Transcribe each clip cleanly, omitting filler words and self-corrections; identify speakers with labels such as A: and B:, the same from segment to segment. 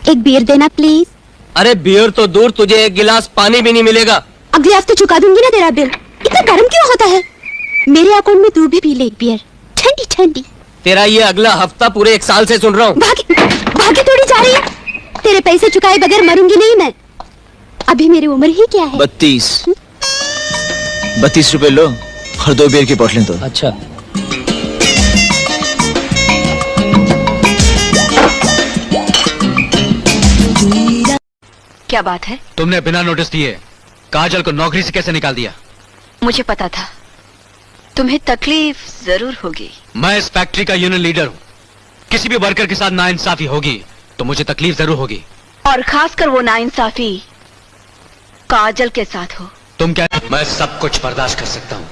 A: एक बियर देना प्लीज।
B: अरे बियर तो दूर, तुझे एक गिलास पानी भी नहीं मिलेगा।
A: अगले हफ्ते चुका दूंगी ना तेरा बिल। इतना गर्म क्यों होता है? मेरे अकाउंट में तू भी पी ले एक बियर, ठंडी ठंडी।
B: तेरा ये अगला हफ्ता पूरे 1 साल से सुन रहा हूँ।
A: भागे थोड़ी जा रही है। तेरे पैसे चुकाए बगैर मरूंगी नहीं मैं। अभी मेरी उम्र ही क्या है?
C: 32 रुपए लो और 2 बियर की बोतलें दो।
B: अच्छा।
D: क्या बात है?
E: तुमने बिना नोटिस दिए काजल को नौकरी से कैसे निकाल दिया?
D: मुझे पता था तुम्हें तकलीफ जरूर होगी।
E: मैं इस फैक्ट्री का यूनियन लीडर हूँ। किसी भी वर्कर के साथ नाइंसाफी होगी तो मुझे तकलीफ जरूर होगी,
D: और खासकर वो नाइंसाफी काजल के साथ हो।
E: तुम क्या? मैं सब कुछ बर्दाश्त कर सकता हूँ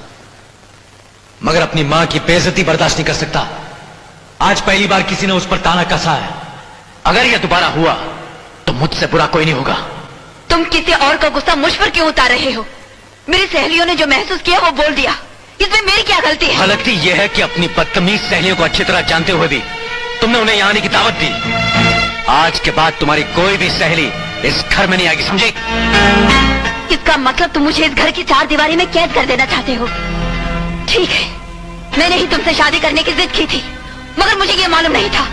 E: मगर अपनी माँ की बेइज्जती बर्दाश्त नहीं कर सकता। आज पहली बार किसी ने उस पर ताना कसा है। अगर यह दोबारा हुआ तो मुझसे बुरा कोई नहीं होगा।
D: तुम किसी और का गुस्सा मुझ पर क्यों उतार रहे हो? मेरी सहेलियों ने जो महसूस किया वो बोल दिया, इसमें मेरी क्या गलती है?
E: गलती यह है कि अपनी बदतमीज सहेलियों को अच्छी तरह जानते हुए भी तुमने उन्हें यहाँ आने की दावत दी। आज के बाद तुम्हारी कोई भी सहेली इस घर में नहीं आएगी, समझे?
D: इसका मतलब तुम मुझे इस घर की 4 दीवारी में कैद कर देना चाहते हो? ठीक है, मैंने ही तुमसे शादी करने की जिद की थी, मगर मुझे ये मालूम नहीं था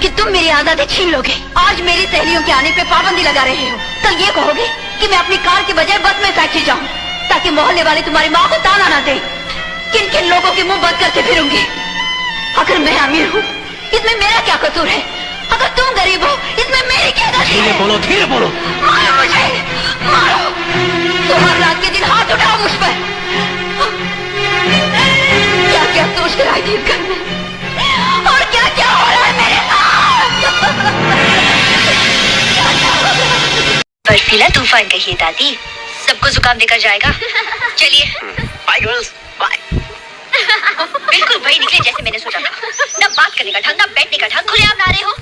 D: कि तुम मेरी आजादी छीन लोगे। आज मेरी सहेलियों के आने पे पाबंदी लगा रहे हो तो ये कहोगे कि मैं अपनी कार के बजाय बस में फैक्ट्री जाऊं ताकि मोहल्ले वाले तुम्हारी माँ को ताना ना दे। किन किन लोगों के मुंह बंद करके फिरूंगी? अगर मैं अमीर हूँ इसमें मेरा क्या कसूर है? अगर तुम गरीब हो इसमें मेरी क्या गलती है?
E: बोलो, धीरे बोलो।
D: मारो मुझे, मारो। तो हर रात के दिन हाथ उठाओ मुझ पर। क्या क्या सोच कर आई थी इस घर में और क्या क्या हो रहा है मेरे साथ? बर्फीला तूफान कहिए दादी, सबको जुकाम देकर जाएगा। चलिए बाय गर्ल्स, बाय। बिल्कुल वही निकले जैसे मैंने सोचा था। ना बात करने का ढंग, ना बैठने का ढंग, खुले आप ना रहे हो।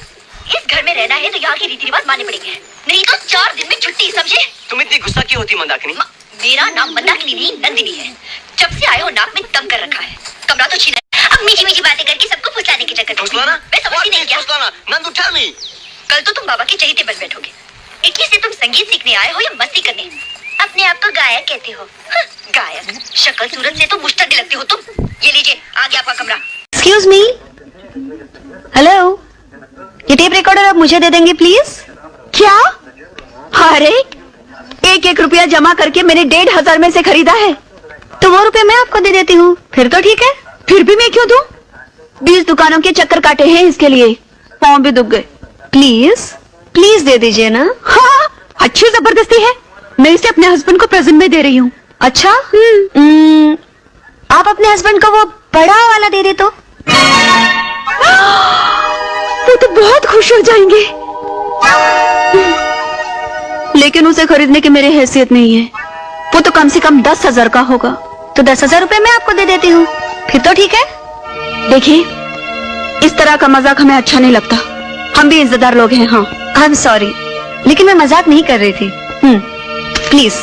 D: इस घर में रहना है तो यहाँ के रीति रिवाज मानने पड़ेंगे, नहीं तो 4 दिन में छुट्टी, समझे?
F: तुम इतनी गुस्सा क्यों होती मंदाकिनी?
D: मेरा नाम मंदाकिनी नहीं नंदिनी है। जब से आए हो नाक में दम कर रखा है, कमरा तो छीना है। अब मीठी मीठी बातें करके सबको फुसलाने के चक्कर में मैं समझती नहीं क्या?
F: नंदू टेल मी,
D: कल तो तुम बाबा के चहेते बन बैठोगे। इटली से तुम संगीत सीखने आए हो या मस्ती करने? अपने आप को गायक कहते हो? गायक? शक्ल सूरत से तो मुश्तक लगती हो तुम। ये लीजिए, आ गया आपका कमरा। एक्सक्यूज मी, हेलो, ये टेप रिकॉर्डर आप मुझे दे देंगे प्लीज? क्या? अरे 1-1 रुपया जमा करके मैंने 1,500 में से खरीदा है, तो वो रुपए मैं आपको दे देती हूँ। फिर तो ठीक है। फिर भी मैं क्यों दूं? 20 दुकानों के चक्कर काटे हैं इसके लिए, पाँव भी दुख गए। प्लीज प्लीज दे दीजिए ना। हाँ, अच्छी जबरदस्ती है। मैं इसे अपने हस्बैंड को प्रेजेंट में दे रही हूँ। अच्छा, आप अपने हस्बैंड को वो बड़ा वाला दे दे तो वो तो बहुत खुश हो जाएंगे। लेकिन उसे खरीदने की मेरी हैसियत नहीं है। वो तो कम से कम 10,000 का होगा, तो 10,000 रुपए मैं आपको दे देती हूँ। फिर तो ठीक है। देखिए, इस तरह का मजाक हमें अच्छा नहीं लगता। हम भी इज्जतदार लोग हैं। हाँ, आई एम सॉरी, लेकिन मैं मजाक नहीं कर रही थी। Please,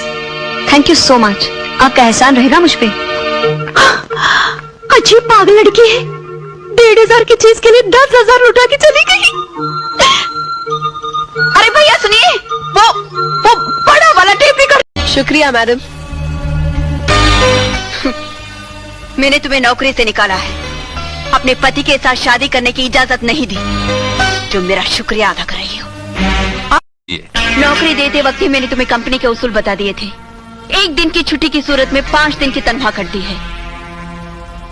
D: thank you so much. आपका एहसान रहेगा मुझ पे। अच्छी पागल लड़की है, 1,500 की चीज के लिए 10,000 उठा के चली गई। अरे भैया सुनिए, वो बड़ा वाला टेप रिकॉर्डर। शुक्रिया मैडम। मैंने तुम्हें नौकरी से निकाला है, अपने पति के साथ शादी करने की इजाजत नहीं दी, जो मेरा शुक्रिया अदा कर रही हो। नौकरी देते वक्त ही मैंने तुम्हें कंपनी के उसूल बता दिए थे। 1 दिन की छुट्टी की सूरत में 5 दिन की तनख्वाह कटती है,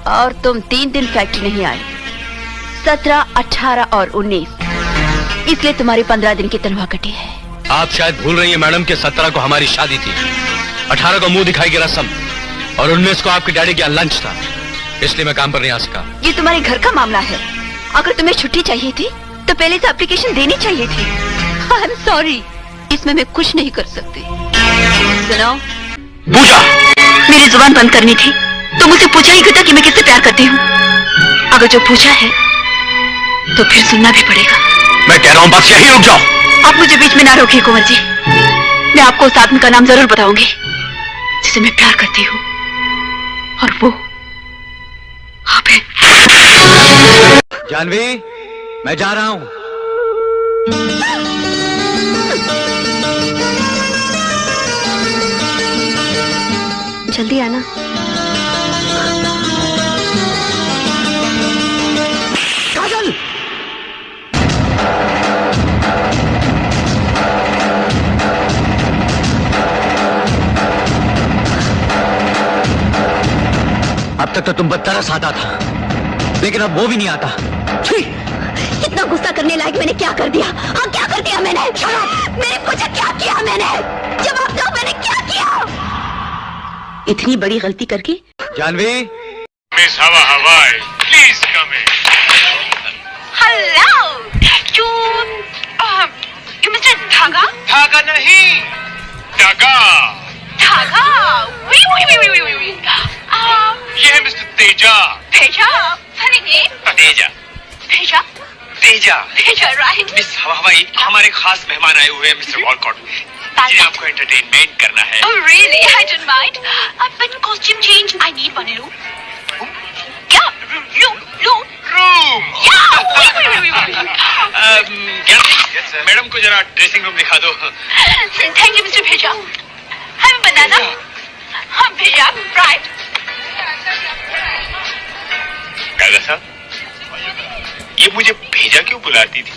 D: और तुम 3 दिन फैक्ट्री नहीं आए, 17, 18 और 19, इसलिए तुम्हारी 15 दिन की तनख्वाह कटी है।
E: आप शायद भूल रही हैं मैडम कि 17 को हमारी शादी थी, 18 को मुंह दिखाई की रस्म, और 19 को आपके डैडी का लंच था, इसलिए मैं काम पर नहीं आ सका। ये तुम्हारे घर का मामला है। अगर तुम्हें छुट्टी चाहिए थी तो पहले से एप्लीकेशन देनी चाहिए थी। आई एम सॉरी, इसमें मैं कुछ नहीं कर सकती। सुनो,
F: पूजा,
D: मेरी जुबान बंद करनी थी तो मुझसे पूछा ही था कि मैं किससे प्यार करती हूँ। अगर जो पूछा है तो फिर सुनना भी पड़ेगा।
E: मैं कह रहा हूँ बस यही रुक जाओ।
D: आप मुझे बीच में ना रोकिए कुंवर जी। मैं आपको उस आदमी का नाम जरूर बताऊंगी जिसे मैं प्यार करती हूँ, और वो आप हैं।
E: जानवी, मैं जा रहा हूँ।
C: तक तो तुम पर तरस आता था, लेकिन अब वो भी नहीं आता। छी!
A: इतना गुस्सा करने लायक मैंने क्या कर दिया? हाँ, क्या कर दिया मैंने? मैंने पूछा क्या किया मैंने? जवाब दो, मैंने क्या किया? इतनी बड़ी गलती करके।
C: जानवी,
G: मिस हवा हवाई, please come in.
D: Hello, you mister धागा?
G: धागा नहीं, धागा।
D: धागा? वी
G: ये है मिस्टर तेजा।
D: भेजा? सही नेम?
G: तेजा,
D: भेजा?
G: तेजा।
D: भेजा, राइट?
G: मिस हवा हवाई, हमारे खास मेहमान आए हुए हैं मिस्टर वॉलकॉट, जिन्हें आपको एंटरटेनमेंट करना है।
D: Oh really? I don't mind. But costume change, I need one room. Yeah, room.
G: Room.
D: Yeah. Wait.
G: Madam को जरा ड्रेसिंग रूम दिखा दो।
D: Thank you, Mr. Bheja. Have a banana. हाँ, Bheja, right?
G: दादा साहब, ये मुझे भेजा क्यों बुलाती थी?